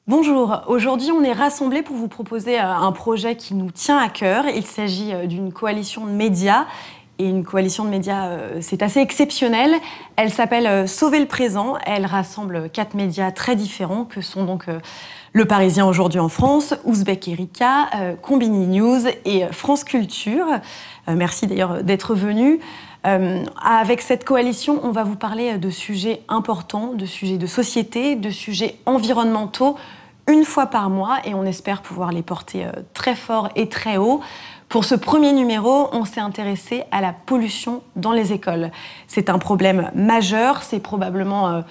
Bonjour, aujourd'hui on est rassemblés pour vous proposer un projet qui nous tient à cœur. Il s'agit d'une coalition de médias. Et une coalition de médias, c'est assez exceptionnel. Elle s'appelle Sauver le présent. Elle rassemble 4 médias très différents que sont donc Le Parisien aujourd'hui en France, Ouzbek Erika, Combini News et France Culture. Merci d'ailleurs d'être venus. Avec cette coalition, on va vous parler de sujets importants, de sujets de société, de sujets environnementaux, une fois par mois, et on espère pouvoir les porter très fort et très haut. Pour ce premier numéro, on s'est intéressé à la pollution dans les écoles. C'est un problème majeur, c'est probablement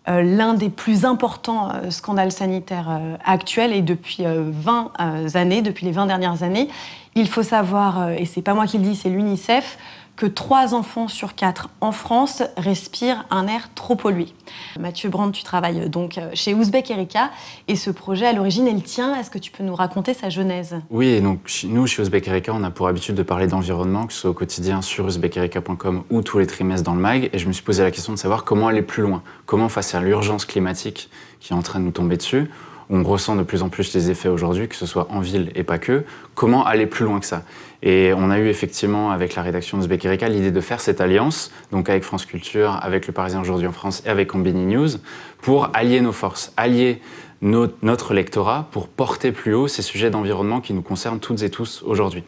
l'un des plus importants scandales sanitaires actuels et depuis 20 années, depuis les 20 dernières années. Il faut savoir, et c'est pas moi qui le dis, c'est l'UNICEF, que 3 enfants sur 4 en France respirent un air trop pollué. Mathieu Brandt, tu travailles donc chez Ouzbek Erika et ce projet à l'origine est le tien. Est-ce que tu peux nous raconter sa genèse? Oui, et donc nous, chez Ouzbek Erika, on a pour habitude de parler d'environnement, que ce soit au quotidien sur ouzbekerika.com ou tous les trimestres dans le mag. Et je me suis posé la question de savoir comment aller plus loin. Comment, face à l'urgence climatique qui est en train de nous tomber dessus, on ressent de plus en plus les effets aujourd'hui, que ce soit en ville et pas que. Comment aller plus loin que ça? Et on a eu effectivement, avec la rédaction de Ouzbek Erika, l'idée de faire cette alliance, donc avec France Culture, avec Le Parisien aujourd'hui en France et avec Combini News, pour allier nos forces, allier notre lectorat pour porter plus haut ces sujets d'environnement qui nous concernent toutes et tous aujourd'hui.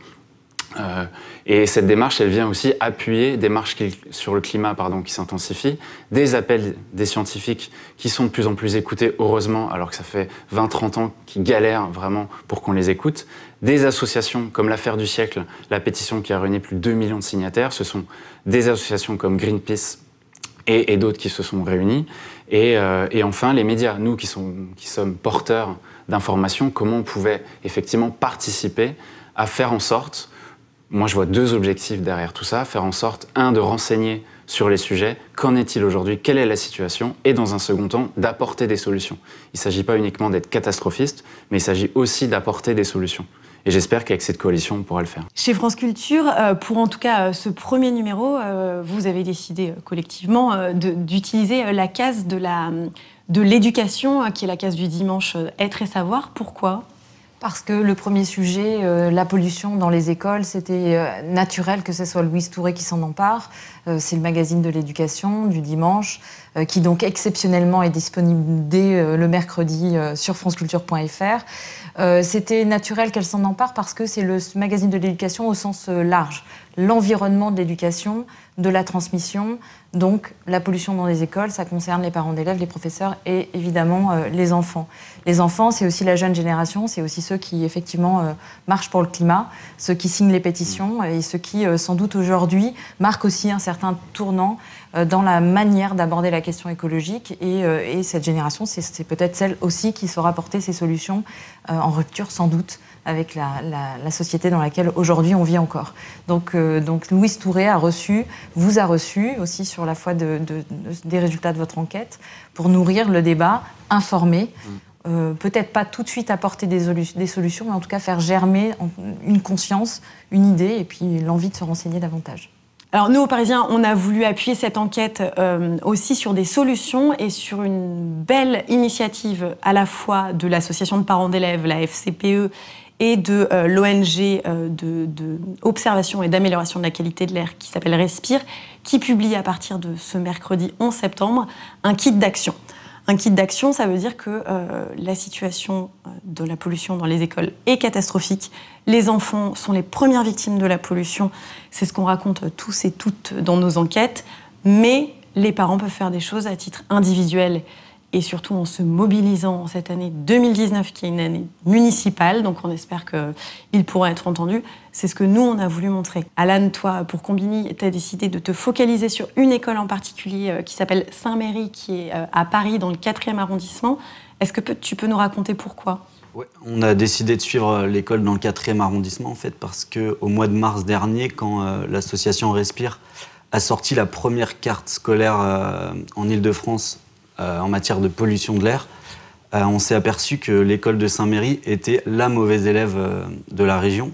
Et cette démarche, elle vient aussi appuyer des marches sur le climat qui s'intensifient, des appels des scientifiques qui sont de plus en plus écoutés, heureusement, alors que ça fait 20-30 ans qu'ils galèrent vraiment pour qu'on les écoute, des associations comme l'Affaire du siècle, la pétition qui a réuni plus de 2 millions de signataires, ce sont des associations comme Greenpeace et d'autres qui se sont réunies, et enfin les médias, nous qui sommes porteurs d'informations, comment on pouvait effectivement participer à faire en sorte. Moi, je vois 2 objectifs derrière tout ça. Faire en sorte, de renseigner sur les sujets. Qu'en est-il aujourd'hui? Quelle est la situation? Et dans un second temps, d'apporter des solutions. Il ne s'agit pas uniquement d'être catastrophiste, mais il s'agit aussi d'apporter des solutions. Et j'espère qu'avec cette coalition, on pourra le faire. Chez France Culture, pour en tout cas ce premier numéro, vous avez décidé collectivement d'utiliser la case de l'éducation, qui est la case du dimanche Être et Savoir. Pourquoi ? Parce que le premier sujet, la pollution dans les écoles, c'était naturel que ce soit Louise Touré qui s'en empare. C'est le magazine de l'éducation du dimanche, qui donc exceptionnellement est disponible dès le mercredi sur franceculture.fr. C'était naturel qu'elle s'en empare parce que c'est le magazine de l'éducation au sens large. L'environnement de l'éducation, de la transmission. Donc, la pollution dans les écoles, ça concerne les parents d'élèves, les professeurs et évidemment les enfants. Les enfants, c'est aussi la jeune génération, c'est aussi ceux qui, effectivement, marchent pour le climat, ceux qui signent les pétitions et ceux qui, sans doute aujourd'hui, marquent aussi un certain tournant dans la manière d'aborder la question écologique. Et cette génération, c'est peut-être celle aussi qui saura porter ces solutions en rupture, sans doute, avec la société dans laquelle aujourd'hui on vit encore. Donc Louise Touré vous a reçu aussi sur la foi des résultats de votre enquête pour nourrir le débat, informer, peut-être pas tout de suite apporter des solutions, mais en tout cas faire germer une conscience, une idée et puis l'envie de se renseigner davantage. Alors nous, aux Parisiens, on a voulu appuyer cette enquête aussi sur des solutions et sur une belle initiative à la fois de l'association de parents d'élèves, la FCPE, et de l'ONG d'observation et d'amélioration de la qualité de l'air qui s'appelle Respire, qui publie à partir de ce mercredi 11 septembre un kit d'action. Un kit d'action, ça veut dire que la situation de la pollution dans les écoles est catastrophique. Les enfants sont les premières victimes de la pollution. C'est ce qu'on raconte tous et toutes dans nos enquêtes. Mais les parents peuvent faire des choses à titre individuel et surtout en se mobilisant en cette année 2019, qui est une année municipale, donc on espère qu'il pourra être entendu. C'est ce que nous, on a voulu montrer. Alan, toi, pour Combini, tu as décidé de te focaliser sur une école en particulier qui s'appelle Saint-Méry, qui est à Paris, dans le 4e arrondissement. Est-ce que tu peux nous raconter pourquoi ? Ouais, on a décidé de suivre l'école dans le 4e arrondissement, en fait, parce qu'au mois de mars dernier, quand l'association Respire a sorti la première carte scolaire en Île-de-France en matière de pollution de l'air, on s'est aperçu que l'école de Saint-Méry était la mauvaise élève de la région.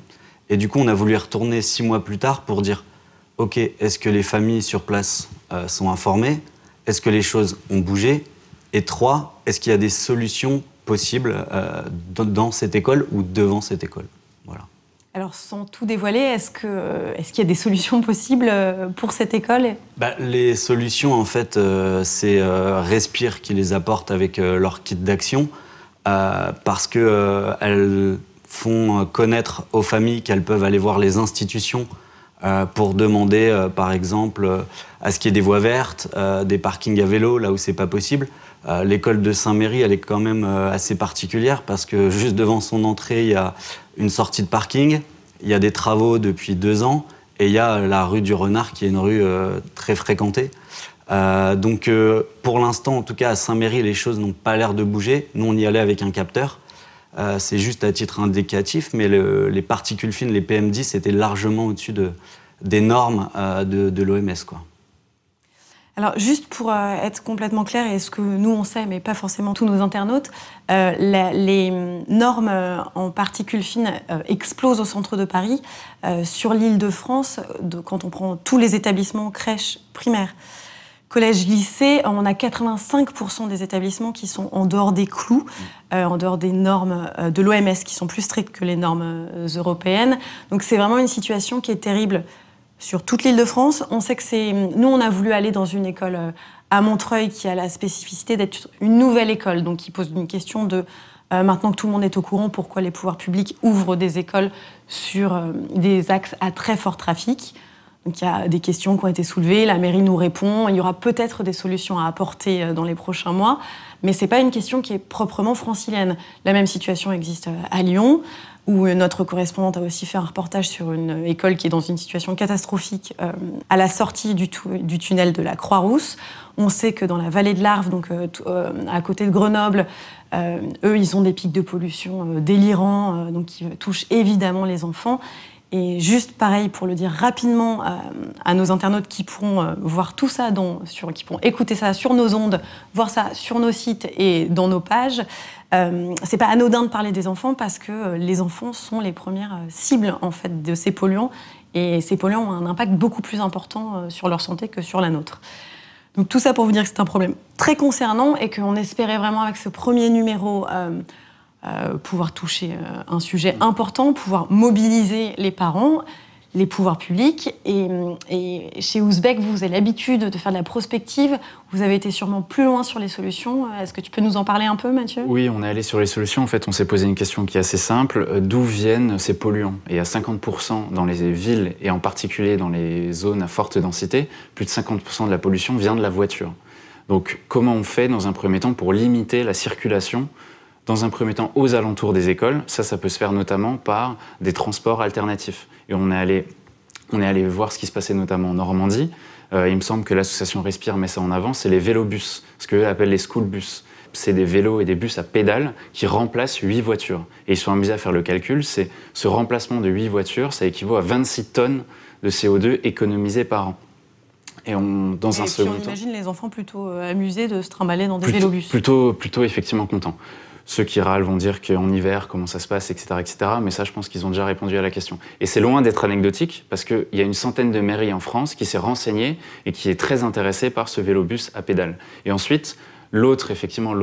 Et du coup, on a voulu y retourner 6 mois plus tard pour dire « Ok, est-ce que les familles sur place sont informées? Est-ce que les choses ont bougé? Et 3, est-ce qu'il y a des solutions possible dans cette école ou devant cette école. Voilà. Alors, sans tout dévoiler, est-ce qu'il y a des solutions possibles pour cette école ? Les solutions, en fait, c'est Respire qui les apporte avec leur kit d'action, parce qu'elles font connaître aux familles qu'elles peuvent aller voir les institutions pour demander, par exemple, à ce qu'il y ait des voies vertes, des parkings à vélo, là où c'est pas possible. L'école de Saint-Méry, elle est quand même assez particulière parce que juste devant son entrée, il y a une sortie de parking, il y a des travaux depuis 2 ans et il y a la rue du Renard qui est une rue très fréquentée. Donc pour l'instant, en tout cas à Saint-Méry, les choses n'ont pas l'air de bouger. Nous, on y allait avec un capteur. C'est juste à titre indicatif, mais les particules fines, les PM10, étaient largement au-dessus des normes de l'OMS, quoi. Alors, juste pour être complètement clair, et ce que nous on sait, mais pas forcément tous nos internautes, les normes en particules fines explosent au centre de Paris. Sur l'Île-de-France, quand on prend tous les établissements, crèches, primaires, collèges, lycées, on a 85% des établissements qui sont en dehors des clous, en dehors des normes de l'OMS, qui sont plus strictes que les normes européennes. Donc c'est vraiment une situation qui est terrible sur toute l'Île-de-France. On sait que nous, on a voulu aller dans une école à Montreuil qui a la spécificité d'être une nouvelle école, donc qui pose une question de maintenant que tout le monde est au courant, pourquoi les pouvoirs publics ouvrent des écoles sur des axes à très fort trafic. Donc il y a des questions qui ont été soulevées, la mairie nous répond, il y aura peut-être des solutions à apporter dans les prochains mois, mais c'est pas une question qui est proprement francilienne. La même situation existe à Lyon, où notre correspondante a aussi fait un reportage sur une école qui est dans une situation catastrophique à la sortie du tunnel de la Croix-Rousse. On sait que dans la vallée de l'Arve, donc à côté de Grenoble, eux, ils ont des pics de pollution délirants, donc qui touchent évidemment les enfants. Et juste pareil, pour le dire rapidement à nos internautes qui pourront voir tout ça, qui pourront écouter ça sur nos ondes, voir ça sur nos sites et dans nos pages, c'est pas anodin de parler des enfants parce que les enfants sont les premières cibles en fait de ces polluants et ces polluants ont un impact beaucoup plus important sur leur santé que sur la nôtre. Donc tout ça pour vous dire que c'est un problème très concernant et qu'on espérait vraiment avec ce premier numéro pouvoir toucher un sujet important, pouvoir mobiliser les parents, les pouvoirs publics. Et chez Ouzbek, vous avez l'habitude de faire de la prospective. Vous avez été sûrement plus loin sur les solutions. Est-ce que tu peux nous en parler un peu, Mathieu ? Oui, on est allé sur les solutions. En fait, on s'est posé une question qui est assez simple. D'où viennent ces polluants ? Et à 50% dans les villes, et en particulier dans les zones à forte densité, plus de 50% de la pollution vient de la voiture. Donc, comment on fait, dans un premier temps, pour limiter la circulation dans un premier temps aux alentours des écoles? Ça peut se faire notamment par des transports alternatifs. Et on est allé voir ce qui se passait notamment en Normandie. Il me semble que l'association Respire met ça en avant, c'est les vélobus, ce qu'eux appellent les school bus. C'est des vélos et des bus à pédales qui remplacent 8 voitures. Et ils sont amusés à faire le calcul, c'est ce remplacement de 8 voitures, ça équivaut à 26 tonnes de CO2 économisées par an. Et on imagine les enfants plutôt amusés de se trimballer dans des vélobus. Plutôt effectivement contents. Ceux qui râlent vont dire qu'en hiver, comment ça se passe, etc., etc. Mais ça, je pense qu'ils ont déjà répondu à la question. Et c'est loin d'être anecdotique, parce qu'il y a une centaine de mairies en France qui s'est renseignée et qui est très intéressée par ce vélobus à pédales. Et ensuite, l'autre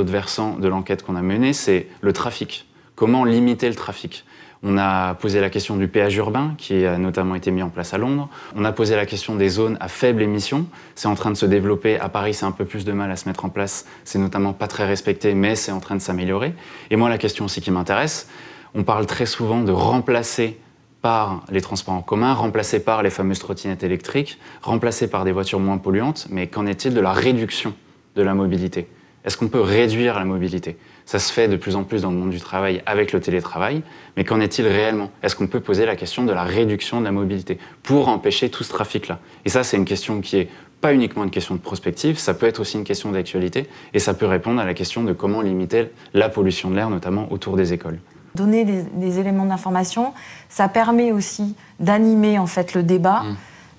versant de l'enquête qu'on a menée, c'est le trafic. Comment limiter le trafic ? On a posé la question du péage urbain, qui a notamment été mis en place à Londres. On a posé la question des zones à faible émission. C'est en train de se développer. À Paris, c'est un peu plus de mal à se mettre en place. C'est notamment pas très respecté, mais c'est en train de s'améliorer. Et moi, la question aussi qui m'intéresse, on parle très souvent de remplacer par les transports en commun, remplacer par les fameuses trottinettes électriques, remplacer par des voitures moins polluantes. Mais qu'en est-il de la réduction de la mobilité ? Est-ce qu'on peut réduire la mobilité ? Ça se fait de plus en plus dans le monde du travail avec le télétravail, mais qu'en est-il réellement ? Est-ce qu'on peut poser la question de la réduction de la mobilité pour empêcher tout ce trafic-là ? Et ça, c'est une question qui est pas uniquement une question de prospective, ça peut être aussi une question d'actualité, et ça peut répondre à la question de comment limiter la pollution de l'air, notamment autour des écoles. Donner des éléments d'information, ça permet aussi d'animer en fait le débat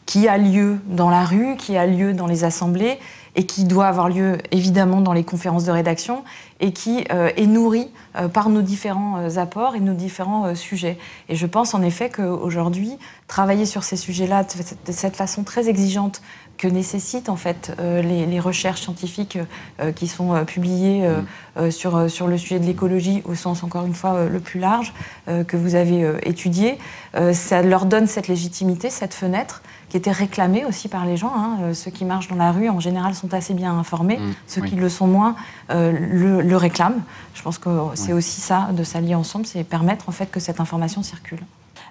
qui a lieu dans la rue, qui a lieu dans les assemblées, et qui doit avoir lieu évidemment dans les conférences de rédaction et qui est nourri par nos différents apports et nos différents sujets. Et je pense en effet qu'aujourd'hui, travailler sur ces sujets-là de cette façon très exigeante que nécessitent en fait les recherches scientifiques qui sont publiées sur le sujet de l'écologie au sens encore une fois le plus large que vous avez étudié. Ça leur donne cette légitimité, cette fenêtre qui était réclamée aussi par les gens. Ceux qui marchent dans la rue en général sont assez bien informés, ceux qui le sont moins le réclament. Je pense que c'est aussi ça de s'allier ensemble, c'est permettre en fait que cette information circule.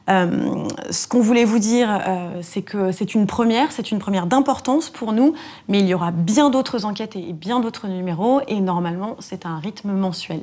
Ce qu'on voulait vous dire, c'est que c'est une première d'importance pour nous, mais il y aura bien d'autres enquêtes et bien d'autres numéros, et normalement, c'est un rythme mensuel.